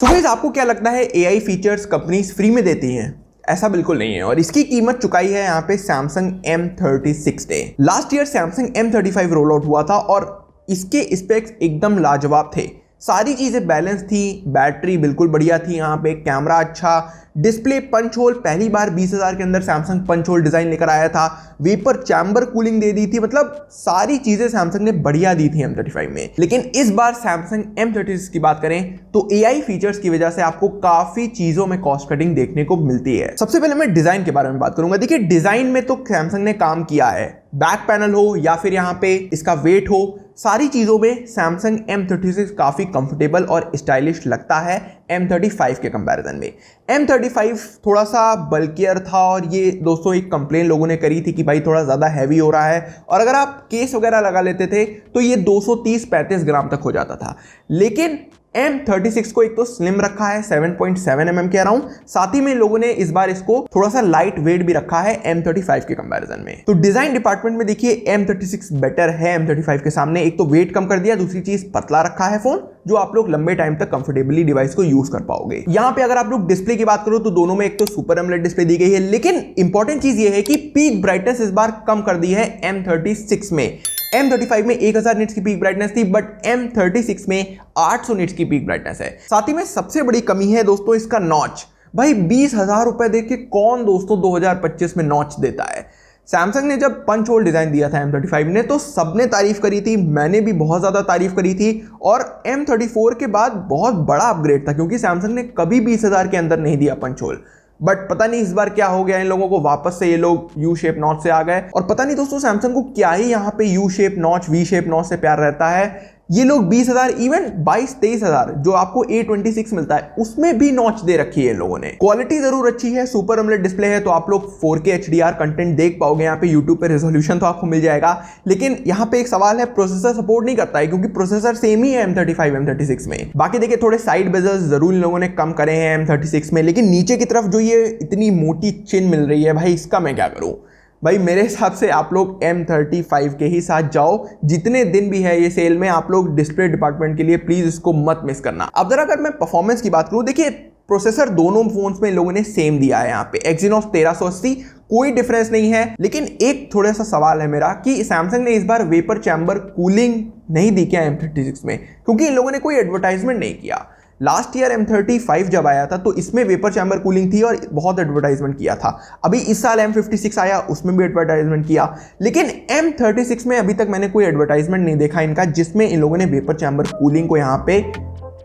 तो गाइस आपको क्या लगता है AI फीचर्स कंपनीज फ्री में देती हैं? ऐसा बिल्कुल नहीं है और इसकी कीमत चुकाई है यहाँ पे Samsung M36 ने। Last year Samsung M35 roll out हुआ था और इसके स्पेक्स एकदम लाजवाब थे। सारी चीज़ें बैलेंस थी, बैटरी बिल्कुल बढ़िया थी, यहाँ पे कैमरा अच्छा, डिस्प्ले पंच होल, पहली बार 20,000 के अंदर सैमसंग पंच होल डिज़ाइन लेकर आया था, वेपर चैम्बर कूलिंग दे दी थी, मतलब सारी चीज़ें सैमसंग ने बढ़िया दी थी M35 में। लेकिन इस बार सैमसंग M36 की बात करें तो AI फीचर्स की वजह से आपको काफ़ी चीज़ों में कॉस्ट कटिंग देखने को मिलती है। सबसे पहले मैं डिज़ाइन के बारे में बात करूंगा। देखिए डिज़ाइन में तो सैमसंग ने काम किया है, बैक पैनल हो या फिर यहाँ पे इसका वेट हो, सारी चीज़ों में सैमसंग M36 काफ़ी कंफर्टेबल और स्टाइलिश लगता है M35 के कंपैरिजन में। M35 थोड़ा सा बल्कियर था और ये दोस्तों एक कंप्लेन लोगों ने करी थी कि भाई थोड़ा ज़्यादा हैवी हो रहा है और अगर आप केस वगैरह लगा लेते थे तो ये 230-35 ग्राम तक हो जाता था। लेकिन M36 को एक तो स्लिम रखा है 7.7 mm के अराउंड, साथ ही में लोगों ने इस बार इसको थोड़ा सा लाइट वेट भी रखा है M35 के कंपैरिजन में। तो डिजाइन डिपार्टमेंट में देखिए M36 बेटर है M35 के सामने। एक तो वेट कम कर दिया, दूसरी चीज पतला रखा है फोन, जो आप लोग लंबे टाइम तक कंफर्टेबली डिवाइस को यूज कर पाओगे। यहाँ पे अगर आप लोग डिस्प्ले की बात करो तो दोनों में एक तो सुपर एमोलेड डिस्प्ले दी गई है, लेकिन इंपॉर्टेंट चीज ये है कि पीक ब्राइटनेस इस बार कम कर दी है M36 में। M35 में 1000 निट्स की पीक ब्राइटनेस थी, बट M36 में 800 निट्स की पीक ब्राइटनेस है। साथ ही में सबसे बड़ी कमी है दोस्तों इसका नॉच। भाई 20,000 रुपए देके कौन दोस्तों 2025 में नॉच देता है? सैमसंग ने जब पंच होल डिजाइन दिया था M35 ने तो सबने तारीफ करी थी, मैंने भी बहुत ज्यादा तारीफ करी थी और M34 के बाद बहुत बड़ा अपग्रेड था क्योंकि सैमसंग ने कभी 20,000 के अंदर नहीं दिया पंच होल। बट पता नहीं इस बार क्या हो गया इन लोगों को, वापस से ये लोग यू शेप नॉच से आ गए और पता नहीं दोस्तों सैमसंग को क्या ही यहाँ पे U shape notch V shape notch से प्यार रहता है। ये लोग 20,000 इवन 22-23,000 जो आपको A26 मिलता है उसमें भी नॉच दे रखी है इन लोगों ने। क्वालिटी जरूर अच्छी है, सुपर एमोलेड डिस्प्ले है तो आप लोग 4K HDR कंटेंट देख पाओगे यहाँ पे, यूट्यूब पे रेजोल्यूशन तो आपको मिल जाएगा। लेकिन यहाँ पे एक सवाल है, प्रोसेसर सपोर्ट नहीं करता है क्योंकि प्रोसेसर सेम ही है M35 M36 में। बाकी देखिए थोड़े साइड बेजल्स जरूर इन लोगों ने कम करे हैं M36 में, लेकिन नीचे की तरफ जो ये इतनी मोटी चिन मिल रही है भाई इसका मैं क्या करूँ। भाई मेरे हिसाब से आप लोग M35 के ही साथ जाओ, जितने दिन भी है ये सेल में, आप लोग डिस्प्ले डिपार्टमेंट के लिए प्लीज इसको मत मिस करना। अब जरा अगर मैं परफॉर्मेंस की बात करूं, देखिए प्रोसेसर दोनों फोन्स में इन लोगों ने सेम दिया है, यहाँ पे Exynos 1380, कोई डिफरेंस नहीं है। लेकिन एक थोड़ा सा सवाल है मेरा कि सैमसंग ने इस बार वेपर चैम्बर कूलिंग नहीं दी क्या M36 में, क्योंकि इन लोगों ने कोई एडवर्टाइजमेंट नहीं किया। लास्ट ईयर M35 जब आया था तो इसमें वेपर चैम्बर कूलिंग थी और बहुत एडवर्टाइजमेंट किया था। अभी इस साल M56 आया उसमें भी एडवर्टाइजमेंट किया, लेकिन M36 में अभी तक मैंने कोई एडवर्टाइजमेंट नहीं देखा इनका जिसमें इन लोगों ने वेपर चैम्बर कूलिंग को यहाँ पे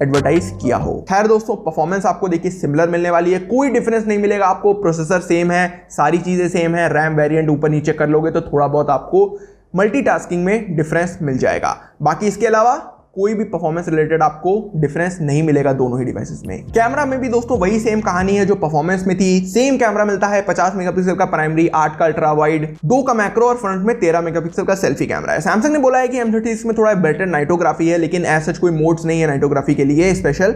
एडवर्टाइज किया हो। खैर दोस्तों परफॉर्मेंस आपको देखिए सिमिलर मिलने वाली है, कोई डिफरेंस नहीं मिलेगा आपको। प्रोसेसर सेम है, सारी चीजें सेम है, रैम वेरिएंट ऊपर नीचे कर लोगे तो थोड़ा बहुत आपको मल्टीटास्किंग में डिफरेंस मिल जाएगा। बाकी इसके अलावा कोई भी परफॉर्मेंस रिलेटेड आपको डिफरेंस नहीं मिलेगा दोनों ही डिवाइसेस में। कैमरा में भी दोस्तों वही सेम कहानी है जो परफॉर्मेंस में थी। सेम कैमरा मिलता है, 50 मेगापिक्सल का प्राइमरी, 8 का अल्ट्रा वाइड, 2 का मैक्रो और फ्रंट में 13 मेगापिक्सल का सेल्फी कैमरा है। सैमसंग ने बोला है कि M36 में थोड़ा बेटर नाइटोग्राफी है, लेकिन ऐसा कोई मोड्स नहीं है नाइटोग्राफी के लिए स्पेशल।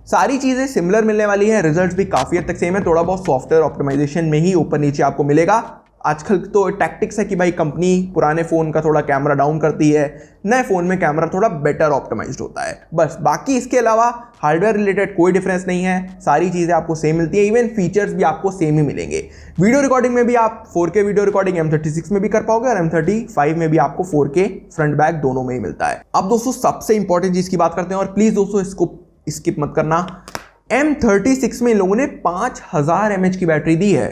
सारी चीजें सिमिलर मिलने वाली है, रिजल्ट्स भी काफी हद तक सेम है, थोड़ा बहुत सॉफ्टवेयर ऑप्टिमाइजेशन में ही ऊपर नीचे आपको मिलेगा। आजकल तो टैक्टिक्स है कि भाई कंपनी पुराने फ़ोन का थोड़ा कैमरा डाउन करती है, नए फ़ोन में कैमरा थोड़ा बेटर ऑप्टिमाइज्ड होता है, बस। बाकी इसके अलावा हार्डवेयर रिलेटेड कोई डिफरेंस नहीं है, सारी चीज़ें आपको सेम मिलती है, इवन फीचर्स भी आपको सेम ही मिलेंगे। वीडियो रिकॉर्डिंग में भी आप 4K वीडियो रिकॉर्डिंग M36 में भी कर पाओगे और M35 में भी आपको 4K फ्रंट बैक दोनों में ही मिलता है। अब दोस्तों सबसे इंपॉर्टेंट चीज़ की बात करते हैं और प्लीज़ दोस्तों इसको स्किप मत करना। M36 में इन लोगों ने 5000 mAh की बैटरी दी है।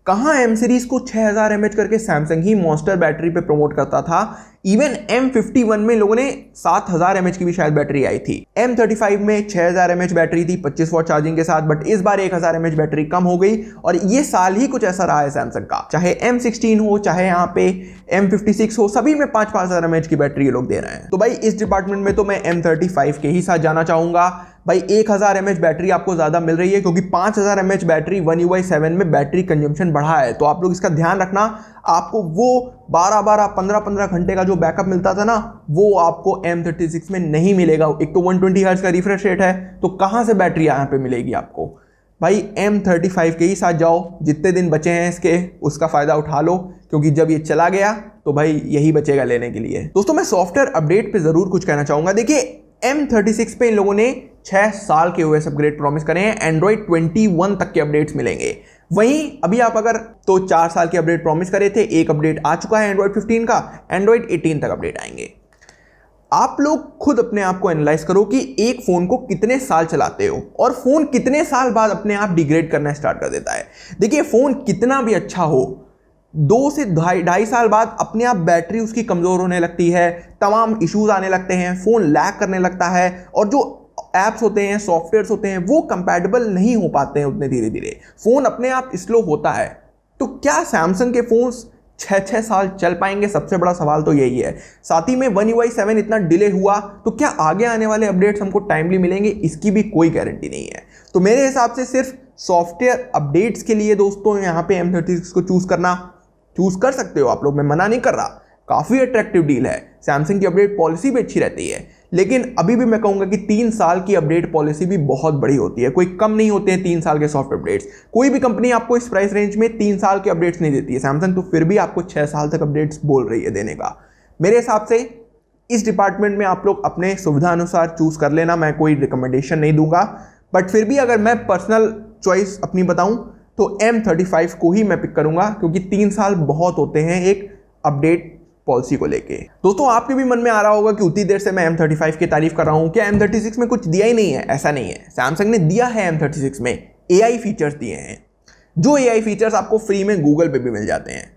कहाँ M सीरीज को 6000 mAh करके सैमसंग ही मॉन्स्टर बैटरी पे प्रमोट करता था। इवन M51 में लोगों ने 7000 mAh की भी शायद बैटरी आई थी। M35 में 6000 mAh बैटरी थी 25 वॉट चार्जिंग के साथ, बट इस बार 1000 mAh बैटरी कम हो गई और ये साल ही कुछ ऐसा रहा है सैमसंग का, चाहे M16 हो चाहे यहाँ पे M56 हो, सभी में 5-5000 mAh की बैटरी ये लोग दे रहे हैं। तो भाई इस डिपार्टमेंट में तो मैं M35 के ही साथ जाना चाहूंगा। भाई 1000 mAh बैटरी आपको ज्यादा मिल रही है क्योंकि 5000 mAh बैटरी One UI 7 में बैटरी कंजम्पशन बढ़ा है, तो आप लोग इसका ध्यान रखना। आपको वो 12-12, 15-15 घंटे का जो बैकअप मिलता था ना, वो आपको M36 में नहीं मिलेगा। एक तो 120 हर्ट्ज का रिफ्रेश रेट है, तो कहाँ से बैटरी यहाँ पे मिलेगी आपको? भाई M35 के ही साथ जाओ, जितने दिन बचे हैं इसके उसका फ़ायदा उठा लो, क्योंकि जब ये चला गया तो भाई यही बचेगा लेने के लिए। दोस्तों मैं सॉफ्टवेयर अपडेट पे ज़रूर कुछ कहना चाहूँगा। देखिए M36 पे इन लोगों ने 6 साल के OS अपग्रेड प्रॉमिस करे हैं, एंड्रॉइड 21 तक के अपडेट्स मिलेंगे। वहीं अभी आप अगर तो 4 साल के अपडेट प्रॉमिस करे थे, एक अपडेट आ चुका है एंड्रॉइड 15 का, एंड्रॉइड 18 तक अपडेट आएंगे। आप लोग खुद अपने आप को एनालाइज करो कि एक फोन को कितने साल चलाते हो और फोन कितने साल बाद अपने आप डिग्रेड करना स्टार्ट कर देता है। देखिए, फोन कितना भी अच्छा हो, 2 से ढाई साल बाद अपने आप बैटरी उसकी कमजोर होने लगती है, तमाम इश्यूज आने लगते हैं, फोन लैग करने लगता है और जो ऐप्स होते हैं, सॉफ्टवेयर्स होते हैं, वो कंपैटिबल नहीं हो पाते हैं उतने धीरे धीरे, फोन अपने आप स्लो होता है। तो क्या सैमसंग के फोन्स 6 साल चल पाएंगे? सबसे बड़ा सवाल तो यही है। साथ ही में One UI 7 इतना डिले हुआ तो क्या आगे आने वाले अपडेट्स हमको टाइमली मिलेंगे? इसकी भी कोई गारंटी नहीं है। तो मेरे हिसाब से सिर्फ सॉफ्टवेयर अपडेट्स के लिए दोस्तों यहाँ पे M36 को चूज कर सकते हो आप लोग, मैं मना नहीं कर रहा, काफी अट्रैक्टिव डील है। सैमसंग की अपडेट पॉलिसी भी अच्छी रहती है, लेकिन अभी भी मैं कहूंगा कि 3 साल की अपडेट पॉलिसी भी बहुत बड़ी होती है, कोई कम नहीं होते हैं 3 साल के सॉफ्ट अपडेट्स। कोई भी कंपनी आपको इस प्राइस रेंज में 3 साल के अपडेट्स नहीं देती है, सैमसंग तो फिर भी आपको 6 साल तक अपडेट्स बोल रही है देने का। मेरे हिसाब से इस डिपार्टमेंट में आप लोग अपने सुविधा अनुसार चूज कर लेना, मैं कोई रिकमेंडेशन नहीं दूंगा, बट फिर भी अगर मैं पर्सनल चॉइस अपनी बताऊं तो M35 को ही मैं पिक करूंगा, क्योंकि 3 साल बहुत होते हैं एक अपडेट पॉलिसी को लेके। दोस्तों, आपके भी मन में आ रहा होगा कि उतनी देर से मैं M35 की तारीफ कर रहा हूं, क्या M36 में कुछ दिया ही नहीं है? ऐसा नहीं है, सैमसंग ने दिया है M36 में AI फीचर्स दिए हैं, जो AI फीचर्स आपको फ्री में गूगल पे भी मिल जाते हैं।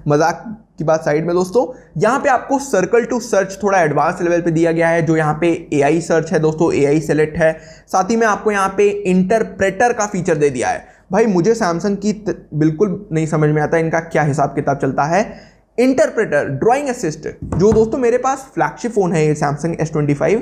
मजाक की बात साइड में दोस्तों, यहाँ पे आपको सर्कल टू सर्च थोड़ा एडवांस लेवल पे दिया गया है, जो यहाँ पे AI सर्च है दोस्तों, AI सेलेक्ट है। साथ ही में आपको यहाँ पे इंटरप्रेटर का फीचर दे दिया है। भाई मुझे सैमसंग की बिल्कुल नहीं समझ में आता इनका क्या हिसाब किताब चलता है। इंटरप्रेटर, ड्राइंग असिस्ट, जो दोस्तों मेरे पास फ्लैगशिप फोन है ये सैमसंग S25,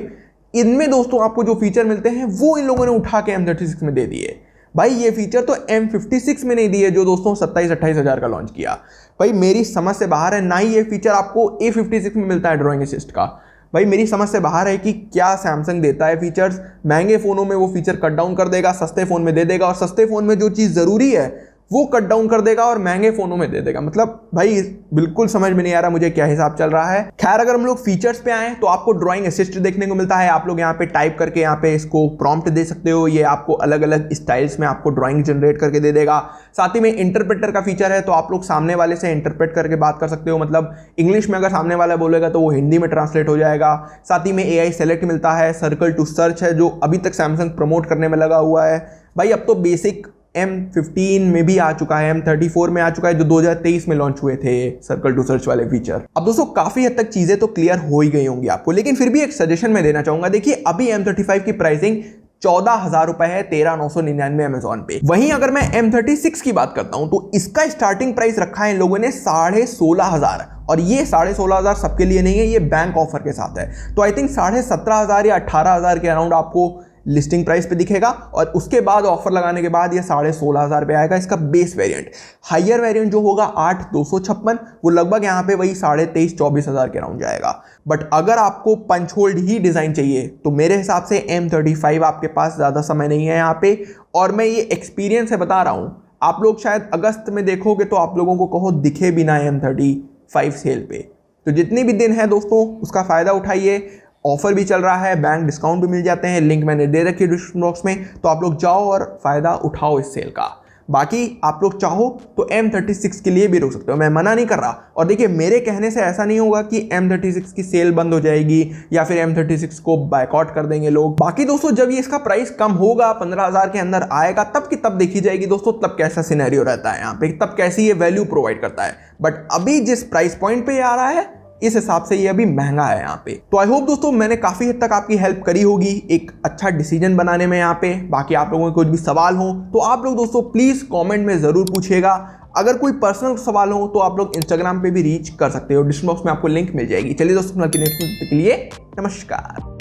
इनमें दोस्तों आपको जो फीचर मिलते हैं वो इन लोगों ने उठा के M36 में दे दिए। भाई ये फीचर तो M56 में नहीं दिए, जो दोस्तों 27-28 हज़ार का लॉन्च किया। भाई मेरी समझ से बाहर है, ना ही ये फीचर आपको A56 में मिलता है ड्राइंग असिस्ट का। भाई मेरी समझ से बाहर है कि क्या सैमसंग देता है फीचर्स। महंगे फोनों में वो फीचर कट डाउन कर देगा, सस्ते फोन में दे देगा, और सस्ते फोन में जो चीज़ ज़रूरी है वो कट डाउन कर देगा और महंगे फोनों में दे देगा। मतलब भाई बिल्कुल समझ में नहीं आ रहा मुझे क्या हिसाब चल रहा है। खैर, अगर हम लोग फीचर्स पे आए तो आपको ड्राइंग असिस्ट देखने को मिलता है। आप लोग यहाँ पे टाइप करके यहाँ पे इसको प्रॉम्प्ट दे सकते हो, ये आपको अलग अलग स्टाइल्स में आपको ड्राइंग जनरेट करके दे देगा। साथ ही में इंटरप्रेटर का फीचर है, तो आप लोग सामने वाले से इंटरप्रेट करके बात कर सकते हो, मतलब इंग्लिश में अगर सामने वाला बोलेगा तो वो हिंदी में ट्रांसलेट हो जाएगा। साथ ही में AI सेलेक्ट मिलता है, सर्कल टू सर्च है जो अभी तक सैमसंग प्रमोट करने में लगा हुआ है। भाई अब तो बेसिक M15 में भी आ चुका है, M34 में आ चुका है, जो 2023 में लॉन्च हुए थे सर्कल टू सर्च वाले फीचर। अब दोस्तों काफी हद तक चीजें तो क्लियर हो ही गई होंगी आपको, लेकिन फिर भी एक सजेशन मैं देना चाहूंगा। देखिए, अभी M35 की प्राइसिंग 14,000 रुपए है, 13,999 अमेजॉन पे। वहीं अगर मैं M36 की बात करता हूं तो इसका स्टार्टिंग प्राइस रखा है इन लोगों ने 16,500, और ये 16,500 सबके लिए नहीं है, ये बैंक ऑफर के साथ है। तो आई थिंक 17,500 या 18,000 के अराउंड आपको लिस्टिंग प्राइस पे दिखेगा, और उसके बाद ऑफर लगाने के बाद ये 16,500 पे आएगा इसका बेस वेरिएंट। हायर वेरिएंट जो होगा 8,256, वो लगभग यहाँ पे वही 23,000-24,000 के अराउंड जाएगा। बट अगर आपको पंच होल्ड ही डिजाइन चाहिए तो मेरे हिसाब से M35 आपके पास ज्यादा समय नहीं है यहाँ पे, और मैं ये एक्सपीरियंस से बता रहा हूँ। आप लोग शायद अगस्त में देखोगे तो आप लोगों को कहो दिखे भी ना M35 सेल पे। तो जितने भी दिन है दोस्तों उसका फायदा उठाइए, ऑफर भी चल रहा है, बैंक डिस्काउंट भी मिल जाते हैं, लिंक मैंने दे रखी है डिस्क्रिप्शन बॉक्स में, तो आप लोग जाओ और फायदा उठाओ इस सेल का। बाकी आप लोग चाहो तो M36 के लिए भी रोक सकते हो, मैं मना नहीं कर रहा। और देखिए, मेरे कहने से ऐसा नहीं होगा कि M36 की सेल बंद हो जाएगी या फिर M36 को बायकॉट कर देंगे लोग। बाकी दोस्तों जब ये इसका प्राइस कम होगा, 15,000 के अंदर आएगा, तब की तब देखी जाएगी दोस्तों, तब कैसा सिनेरियो रहता है यहाँ पे, तब कैसी ये वैल्यू प्रोवाइड करता है। बट अभी जिस प्राइस पॉइंट पे आ रहा है इस हिसाब से ये अभी महंगा है यहाँ पे। तो आई होप दोस्तों मैंने काफी हद तक आपकी हेल्प करी होगी एक अच्छा डिसीजन बनाने में यहाँ पे। बाकी आप लोगों के कुछ भी सवाल हो तो आप लोग दोस्तों प्लीज कमेंट में जरूर पूछिएगा। अगर कोई पर्सनल सवाल हो तो आप लोग इंस्टाग्राम पे भी रीच कर सकते हो, डिस्क्रिप्शन बॉक्स में आपको लिंक मिल जाएगी। चलिए दोस्तों, नेक्स्ट के लिए नमस्कार।